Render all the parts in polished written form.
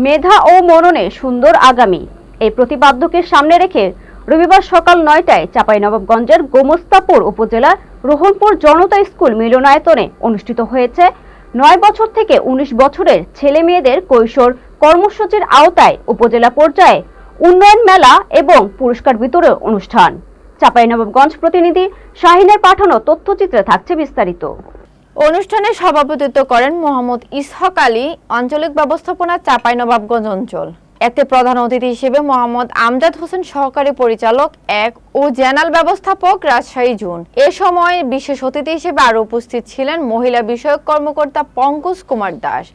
মেধা ও মননে সুন্দর আগামী এই প্রতিপাদ্যকে সামনে রেখে রবিবার সকাল ৯টায় চাঁপাইনবাবগঞ্জের গোমস্তাপুর উপজেলার রোহনপুর জনতা স্কুল মিলনায়তনে অনুষ্ঠিত হয়েছে ৯ বছর থেকে ১৯ বছরের ছেলে মেয়েদের কৈশোর কর্মসূচির আওতায় উপজেলা পর্যায়ে উন্নয়ন মেলা এবং পুরস্কার বিতরণ অনুষ্ঠান। চাঁপাইনবাবগঞ্জ প্রতিনিধি শাহিনের পাঠানো তথ্যচিত্রে থাকছে বিস্তারিত। অনুষ্ঠানে সভাপতিত্ব করেন মোহাম্মদ ইসহাক আলী, আঞ্চলিক ব্যবস্থাপনা চাঁপাইনবাবগঞ্জ অঞ্চল। এতে প্রধান অতিথি হিসেবে মোহাম্মদ আমজাদ হোসেন, সহকারী পরিচালক ১ ও জেনারেল ব্যবস্থাপক, রাজশাহী জোন। এ সময় বিশেষ অতিথি হিসেবে আরও উপস্থিত ছিলেন মহিলা বিষয়ক কর্মকর্তা পঙ্কজ কুমার দাস,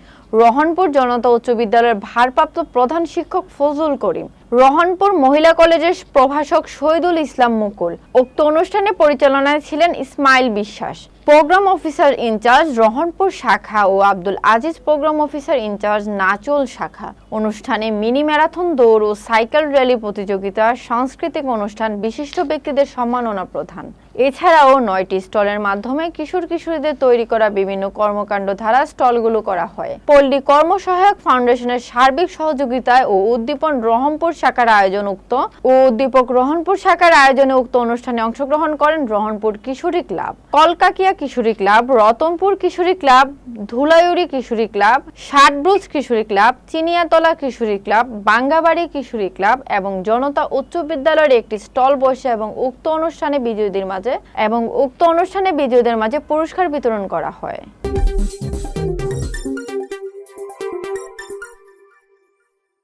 রহনপুর জনতা উচ্চ বিদ্যালয়ের ভারপ্রাপ্ত প্রধান শিক্ষক ফজলুল করিম, রহনপুর মহিলা কলেজের প্রভাষক শহীদুল ইসলাম মুকুল। উক্ত অনুষ্ঠানে পরিচালনায় ছিলেন ইসমাইল বিশ্বাস, প্রোগ্রাম অফিসার ইনচার্জ রহনপুর শাখা, ও Abdul Aziz, programme officer in charge Nachol শাখা। অনুষ্ঠানে মিনি ম্যারাথন দৌড় ও সাইকেল র্যালি প্রতিযোগিতা, সাংস্কৃতিক অনুষ্ঠান, বিশিষ্ট ব্যক্তিদের সম্মাননা প্রদান, এছাড়াও ৯টি স্টলের মাধ্যমে কিশোর কিশোরীদের তৈরি করা বিভিন্ন কর্মকাণ্ড ধারা স্টলগুলো করা হয়। পল্লী কর্মসহায়ক ফাউন্ডেশনের সার্বিক সহযোগিতায় ও উদ্দীপন রহনপুর শাখার আয়োজনে উক্ত অনুষ্ঠানে অংশগ্রহণ করেন রহনপুর কিশোরী ক্লাব, কলকাকিয়া কিশোরী ক্লাব, রতনপুর কিশোরী ক্লাব, ধুলাইউরি কিশোরী ক্লাব, ষাটব্রুজ কিশোরী ক্লাব, চিনিয়াতলা কিশোরী ক্লাব, বাঙ্গাবাড়ি কিশোরী ক্লাব এবং জনতা উচ্চ বিদ্যালয়ের একটি স্টল বসে এবং উক্ত অনুষ্ঠানে বিজয়ীদের মাঝে পুরস্কার বিতরণ করা হয়।